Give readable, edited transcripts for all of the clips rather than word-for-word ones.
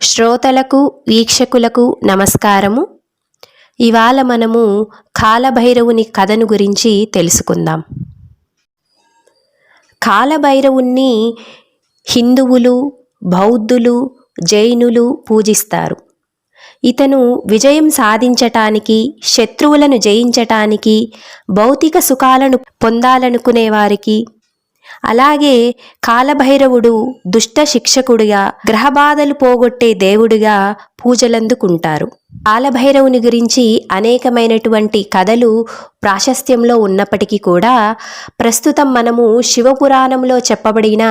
శ్రోతలకు వీక్షకులకు నమస్కారము. ఇవాళ మనము కాలభైరవుని కథను గురించి తెలుసుకుందాం. కాలభైరవుణ్ణి హిందువులు, బౌద్ధులు, జైనులు పూజిస్తారు. ఇతను విజయం సాధించటానికి, శత్రువులను జయించటానికి, భౌతిక సుఖాలను పొందాలనుకునే వారికి, అలాగే కాలభైరవుడు దుష్ట శిక్షకుడిగా, గ్రహబాధలు పోగొట్టే దేవుడిగా పూజలందుకుంటారు. కాలభైరవుని గురించి అనేకమైనటువంటి కథలు ప్రాశస్త్యంలో ఉన్నప్పటికీ కూడా ప్రస్తుతం మనము శివపురాణంలో చెప్పబడిన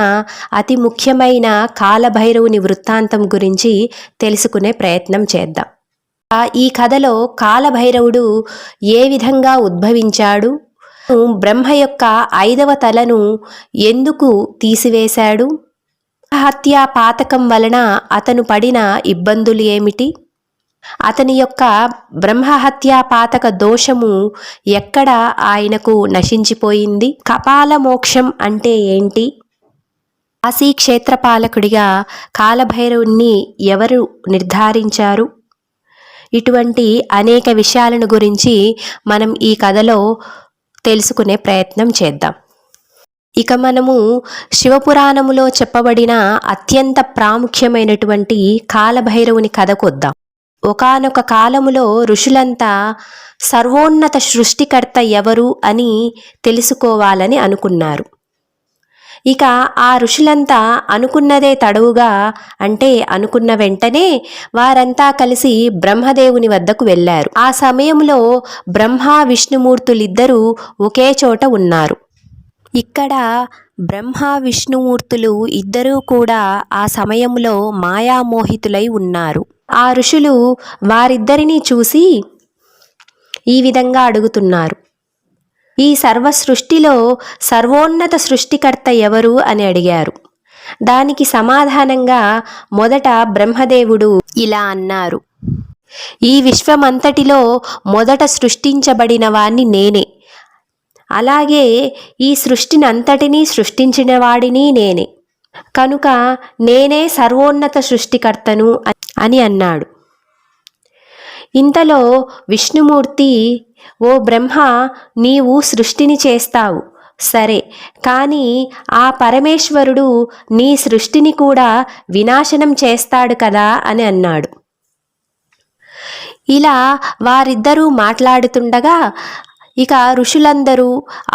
అతి ముఖ్యమైన కాలభైరవుని వృత్తాంతం గురించి తెలుసుకునే ప్రయత్నం చేద్దాం. ఈ కథలో కాలభైరవుడు ఏ విధంగా ఉద్భవించాడు, బ్రహ్మ యొక్క 5వ తలను ఎందుకు తీసివేశాడు, హత్యా పాతకం వలన అతను పడిన ఇబ్బందులు ఏమిటి, అతని యొక్క బ్రహ్మహత్యా పాతక దోషము ఎక్కడ ఆయనకు నశించిపోయింది, కపాల మోక్షం అంటే ఏంటి, కాశీ క్షేత్రపాలకుడిగా కాలభైరవుణ్ణి ఎవరు నిర్ధారించారు, ఇటువంటి అనేక విషయాలను గురించి మనం ఈ కథలో తెలుసుకునే ప్రయత్నం చేద్దాం. ఇక మనము శివపురాణములో చెప్పబడిన అత్యంత ప్రాముఖ్యమైనటువంటి కాలభైరవుని కథకొద్దాం. ఒకానొక కాలములో ఋషులంతా సర్వోన్నత సృష్టికర్త ఎవరు అని తెలుసుకోవాలని అనుకున్నారు. ఇక ఆ ఋషులంతా అనుకున్నదే తడవుగా, అంటే అనుకున్న వెంటనే వారంతా కలిసి బ్రహ్మదేవుని వద్దకు వెళ్ళారు. ఆ సమయంలో బ్రహ్మ విష్ణుమూర్తులిద్దరూ ఒకే చోట ఉన్నారు. ఇక్కడ బ్రహ్మ విష్ణుమూర్తులు ఇద్దరూ కూడా ఆ సమయంలో మాయామోహితులై ఉన్నారు. ఆ ఋషులు వారిద్దరినీ చూసి ఈ విధంగా అడుగుతున్నారు: ఈ సర్వ సృష్టిలో సర్వోన్నత సృష్టికర్త ఎవరు అని అడిగారు. దానికి సమాధానంగా మొదట బ్రహ్మదేవుడు ఇలా అన్నారు: ఈ విశ్వమంతటిలో మొదట సృష్టించబడిన వాణ్ణి నేనే, అలాగే ఈ సృష్టిని అంతటినీ సృష్టించిన వాడిని నేనే, కనుక నేనే సర్వోన్నత సృష్టికర్తను అని అన్నాడు. ఇంతలో విష్ణుమూర్తి: ఓ బ్రహ్మ, నీవు సృష్టిని చేస్తావు సరే, కానీ ఆ పరమేశ్వరుడు నీ సృష్టిని కూడా వినాశనం చేస్తాడు కదా అని అన్నాడు. ఇలా వారిద్దరూ మాట్లాడుతుండగా ఇక ఋషులందరూ,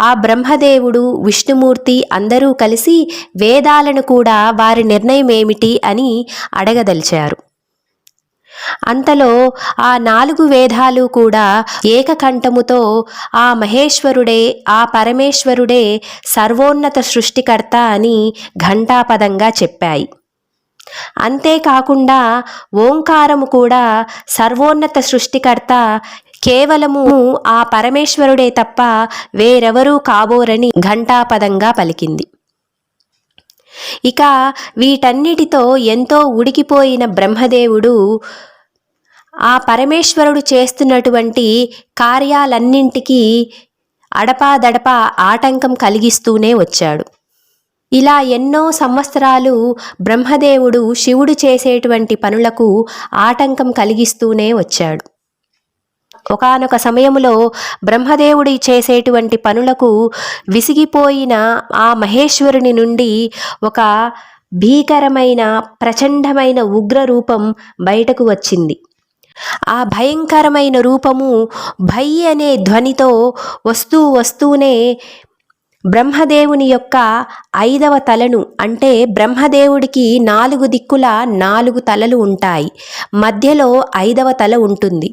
ఆ బ్రహ్మదేవుడు, విష్ణుమూర్తి అందరూ కలిసి వేదాలను కూడా వారి నిర్ణయం ఏమిటి అని అడగదలిచారు. అంతలో ఆ 4 వేదాలు కూడా ఏకకంఠముతో ఆ మహేశ్వరుడే, ఆ పరమేశ్వరుడే సర్వోన్నత సృష్టికర్త అని ఘంటాపదంగా చెప్పాయి. అంతేకాకుండా ఓంకారము కూడా సర్వోన్నత సృష్టికర్త, కేవలము ఆ పరమేశ్వరుడే తప్ప వేరెవరూ కాబోరని ఘంటాపదంగా పలికింది. ఇక వీటన్నిటితో ఎంతో ఉడికిపోయిన బ్రహ్మదేవుడు ఆ పరమేశ్వరుడు చేస్తున్నటువంటి కార్యాలన్నింటికీ అడపాదడపా ఆటంకం కలిగిస్తూనే వచ్చాడు. ఇలా ఎన్నో సంవత్సరాలు బ్రహ్మదేవుడు శివుడు చేసేటువంటి పనులకు ఆటంకం కలిగిస్తూనే వచ్చాడు. ఒకానొక సమయంలో బ్రహ్మదేవుడి చేసేటువంటి పనులకు విసిగిపోయిన ఆ మహేశ్వరుని నుండి ఒక భీకరమైన ప్రచండమైన ఉగ్రరూపం బయటకు వచ్చింది. ఆ భయంకరమైన రూపము భై అనే ధ్వనితో వస్తూనే బ్రహ్మదేవుని యొక్క 5వ తలను, అంటే బ్రహ్మదేవుడికి 4 దిక్కుల 4 తలలు ఉంటాయి, మధ్యలో 5వ తల ఉంటుంది.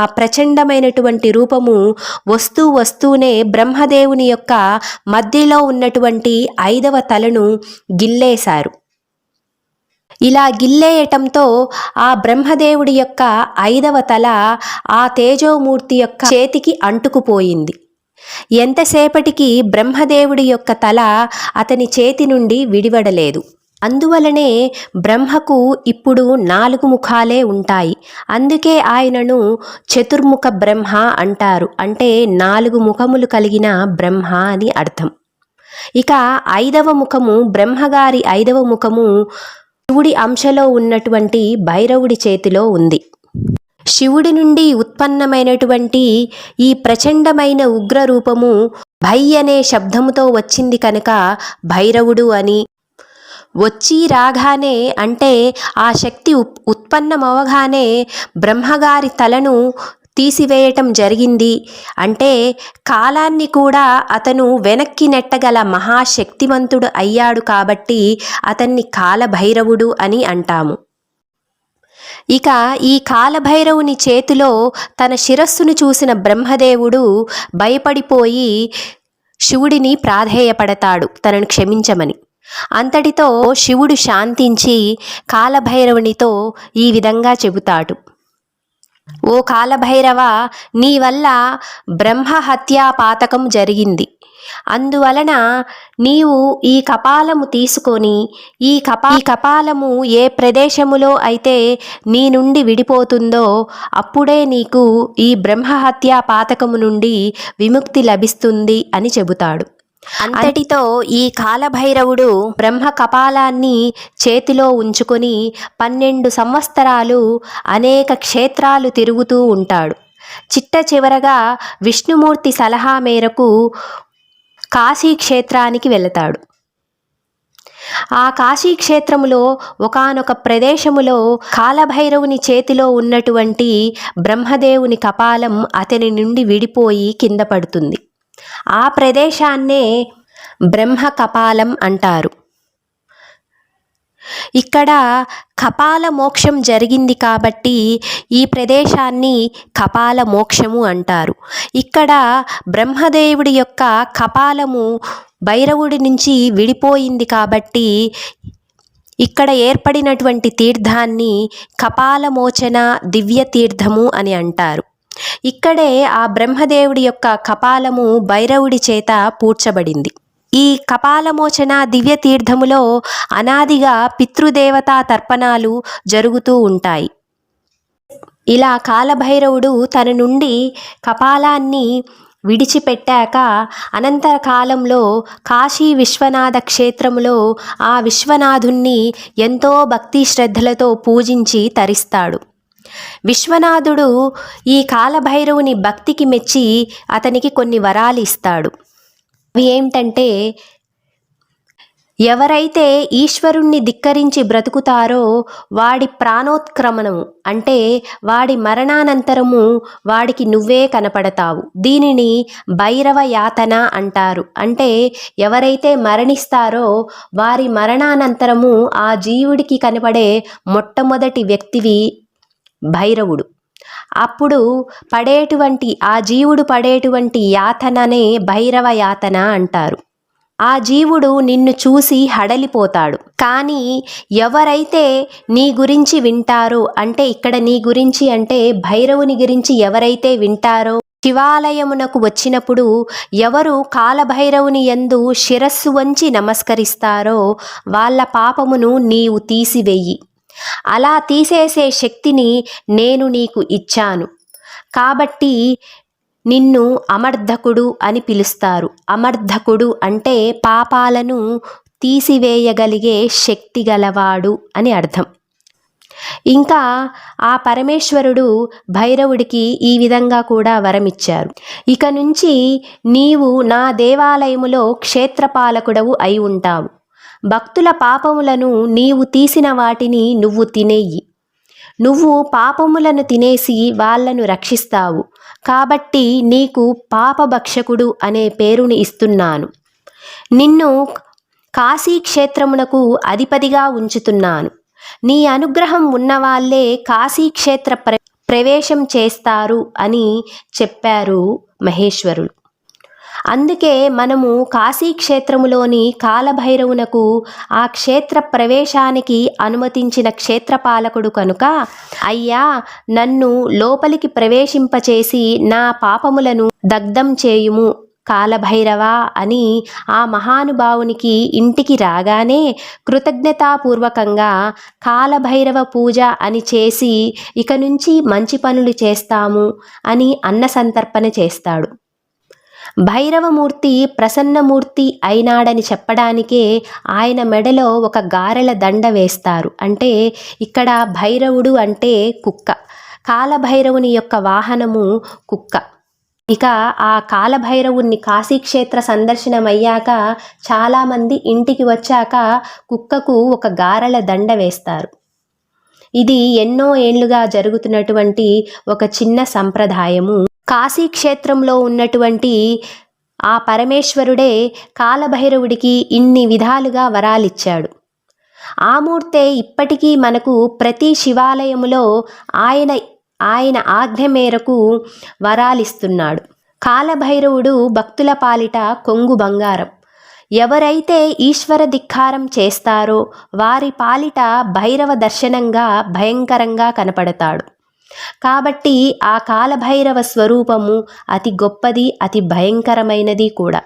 ఆ ప్రచండమైనటువంటి రూపము వస్తూనే బ్రహ్మదేవుని యొక్క మధ్యలో ఉన్నటువంటి 5వ తలను గిల్లేశారు. ఇలా గిల్లేయటంతో ఆ బ్రహ్మదేవుడి యొక్క 5వ తల ఆ తేజోమూర్తి యొక్క చేతికి అంటుకుపోయింది. ఎంతసేపటికి బ్రహ్మదేవుడి యొక్క తల అతని చేతి నుండి విడివడలేదు. అందువలనే బ్రహ్మకు ఇప్పుడు 4 ముఖాలే ఉంటాయి. అందుకే ఆయనను చతుర్ముఖ బ్రహ్మ అంటారు. అంటే 4 ముఖములు కలిగిన బ్రహ్మ అని అర్థం. ఇక 5వ ముఖము, బ్రహ్మగారి 5వ ముఖము శివుడి అంశలో ఉన్నటువంటి భైరవుడి చేతిలో ఉంది. శివుడి నుండి ఉత్పన్నమైనటువంటి ఈ ప్రచండమైన ఉగ్రరూపము భై అనే శబ్దముతో వచ్చింది కనుక భైరవుడు అని, వచ్చి రాగానే అంటే ఆ శక్తి ఉత్పన్నమవగానే బ్రహ్మగారి తలను తీసివేయటం జరిగింది. అంటే కాలాన్ని కూడా అతను వెనక్కి నెట్టగల మహాశక్తివంతుడు అయ్యాడు కాబట్టి అతన్ని కాలభైరవుడు అని అంటాము. ఇక ఈ కాలభైరవుని చేతిలో తన శిరస్సును చూసిన బ్రహ్మదేవుడు భయపడిపోయి శివుడిని ప్రాధేయపడతాడు తనను క్షమించమని. అంతటితో శివుడు శాంతించి కాలభైరవునితో ఈ విధంగా చెబుతాడు: ఓ కాలభైరవ, నీ వల్ల బ్రహ్మహత్యా పాతకం జరిగింది. అందువలన నీవు ఈ కపాలము తీసుకొని ఈ కపాలము ఏ ప్రదేశములో అయితే నీ నుండి విడిపోతుందో అప్పుడే నీకు ఈ బ్రహ్మహత్యా పాతకము నుండి విముక్తి లభిస్తుంది అని చెబుతాడు. అంతటితో ఈ కాలభైరవుడు బ్రహ్మ కపాలాన్ని చేతిలో ఉంచుకొని 12 సంవత్సరాలు అనేక క్షేత్రాలు తిరుగుతూ ఉంటాడు. చిట్ట చివరగా విష్ణుమూర్తి సలహా మేరకు కాశీ క్షేత్రానికి వెళతాడు. ఆ కాశీ క్షేత్రములో ఒకానొక ప్రదేశములో కాలభైరవుని చేతిలో ఉన్నటువంటి బ్రహ్మదేవుని కపాలం అతని నుండి విడిపోయి కింద పడుతుంది. ఆ ప్రదేశాన్నే బ్రహ్మ కపాలం అంటారు. ఇక్కడ కపాల మోక్షం జరిగింది కాబట్టి ఈ ప్రదేశాన్ని కపాల మోక్షము అంటారు. ఇక్కడ బ్రహ్మదేవుడి యొక్క కపాలము భైరవుడి నుంచి విడిపోయింది కాబట్టి ఇక్కడ ఏర్పడినటువంటి తీర్థాన్ని కపాలమోచన దివ్య తీర్థము అని అంటారు. ఇక్కడే ఆ బ్రహ్మదేవుడి యొక్క కపాలము భైరవుడి చేత పూడ్చబడింది. ఈ కపాలమోచన దివ్య తీర్థములో అనాదిగా పితృదేవతా తర్పణాలు జరుగుతూ ఉంటాయి. ఇలా కాలభైరవుడు తన నుండి కపాలాన్ని విడిచిపెట్టాక అనంతర కాలంలో కాశీ విశ్వనాథ క్షేత్రములో ఆ విశ్వనాథుణ్ణి ఎంతో భక్తి శ్రద్ధలతో పూజించి తరిస్తాడు. విశ్వనాథుడు ఈ కాలభైరవుని భక్తికి మెచ్చి అతనికి కొన్ని వరాలు ఇస్తాడు. అవి ఏమిటంటే, ఎవరైతే ఈశ్వరుణ్ణి ధిక్కరించి బ్రతుకుతారో వాడి ప్రాణోత్క్రమణము అంటే వాడి మరణానంతరము వాడికి నువ్వే కనపడతావు. దీనిని భైరవ యాతన అంటారు. అంటే ఎవరైతే మరణిస్తారో వారి మరణానంతరము ఆ జీవుడికి కనపడే మొట్టమొదటి వ్యక్తివి భైరవుడు. అప్పుడు ఆ జీవుడు పడేటువంటి యాతననే భైరవ యాతన అంటారు. ఆ జీవుడు నిన్ను చూసి హడలిపోతాడు. కానీ ఎవరైతే నీ గురించి వింటారో, అంటే ఇక్కడ నీ గురించి అంటే భైరవుని గురించి ఎవరైతే వింటారో, శివాలయమునకు వచ్చినప్పుడు ఎవరు కాలభైరవుని యందు శిరస్సు వంచి నమస్కరిస్తారో వాళ్ళ పాపమును నీవు తీసివెయ్యి. అలా తీసేసే శక్తిని నేను నీకు ఇచ్చాను కాబట్టి నిన్ను అమర్ధకుడు అని పిలుస్తారు. అమర్ధకుడు అంటే పాపాలను తీసివేయగలిగే శక్తి గలవాడు అని అర్థం. ఇంకా ఆ పరమేశ్వరుడు భైరవుడికి ఈ విధంగా కూడా వరమిచ్చారు: ఇక నుంచి నీవు నా దేవాలయములో క్షేత్రపాలకుడవు అయి ఉంటావు. భక్తుల పాపములను నీవు తీసిన వాటిని నువ్వు తినేయి. నువ్వు పాపములను తినేసి వాళ్లను రక్షిస్తావు కాబట్టి నీకు పాపభక్షకుడు అనే పేరుని ఇస్తున్నాను. నిన్ను కాశీక్షేత్రమునకు అధిపతిగా ఉంచుతున్నాను. నీ అనుగ్రహం ఉన్నవాళ్లే కాశీక్షేత్ర ప్రవేశం చేస్తారు అని చెప్పారు మహేశ్వరులు. అందుకే మనము కాశీక్షేత్రములోని కాలభైరవునకు ఆ క్షేత్ర ప్రవేశానికి అనుమతించిన క్షేత్రపాలకుడు కనుక, అయ్యా నన్ను లోపలికి ప్రవేశింపచేసి నా పాపములను దగ్ధం చేయుము కాలభైరవా అని ఆ మహానుభావునికి ఇంటికి రాగానే కృతజ్ఞతాపూర్వకంగా కాలభైరవ పూజ అని చేసి ఇక నుంచి మంచి పనులు చేస్తాము అని అన్న సంతర్పణ చేస్తాడు. భైరవమూర్తి ప్రసన్నమూర్తి అయినాడని చెప్పడానికే ఆయన మెడలో ఒక గారెల దండ వేస్తారు. అంటే ఇక్కడ భైరవుడు అంటే కుక్క, కాలభైరవుని యొక్క వాహనము కుక్క. ఇక ఆ కాలభైరవుణ్ణి కాశీక్షేత్ర సందర్శనం అయ్యాక చాలామంది ఇంటికి వచ్చాక కుక్కకు ఒక గారెల దండ వేస్తారు. ఇది ఎన్నో ఏళ్లుగా జరుగుతున్నటువంటి ఒక చిన్న సంప్రదాయము. కాశీక్షేత్రంలో ఉన్నటువంటి ఆ పరమేశ్వరుడే కాలభైరవుడికి ఇన్ని విధాలుగా వరాలిచ్చాడు. ఆ మూర్తే ఇప్పటికీ మనకు ప్రతి శివాలయములో ఆయన ఆజ్ఞ మేరకు వరాలిస్తున్నాడు. కాలభైరవుడు భక్తుల పాలిట కొంగు బంగారం. ఎవరైతే ఈశ్వర ధిక్కారం చేస్తారో వారి పాలిట భైరవ దర్శనంగా భయంకరంగా కనపడతాడు. కాబట్టి ఆ కాలభైరవ స్వరూపము అతి గొప్పది, అతి భయంకరమైనది కూడా.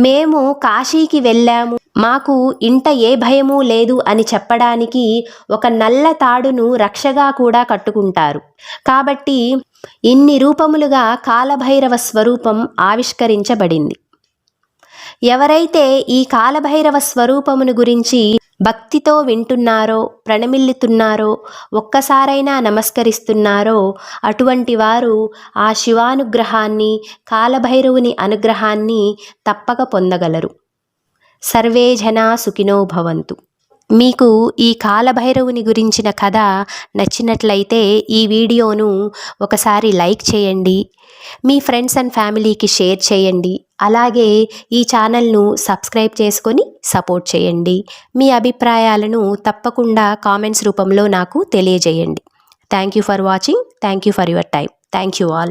మేము కాశీకి వెళ్ళాము, మాకు ఇంట ఏ భయము లేదు అని చెప్పడానికి ఒక నల్ల తాడును రక్షగా కూడా కట్టుకుంటారు. కాబట్టి ఇన్ని రూపములుగా కాలభైరవ స్వరూపం ఆవిష్కరించబడింది. ఎవరైతే ఈ కాలభైరవ స్వరూపమును గురించి భక్తితో వింటున్నారో, ప్రణమిల్లుతున్నారో, ఒక్కసారైనా నమస్కరిస్తున్నారో అటువంటి వారు ఆ శివానుగ్రహాన్ని, కాలభైరవుని అనుగ్రహాన్ని తప్పక పొందగలరు. సర్వే జనా సుఖినో భవంతు. మీకు ఈ కాలభైరవుని గురించిన కథ నచ్చినట్లయితే ఈ వీడియోను ఒకసారి లైక్ చేయండి, మీ ఫ్రెండ్స్ అండ్ ఫ్యామిలీకి షేర్ చేయండి. అలాగే ఈ ఛానల్ను సబ్స్క్రైబ్ చేసుకొని సపోర్ట్ చేయండి. మీ అభిప్రాయాలను తప్పకుండా కామెంట్స్ రూపంలో నాకు తెలియజేయండి. Thank you for watching. Thank you for your time. Thank you all.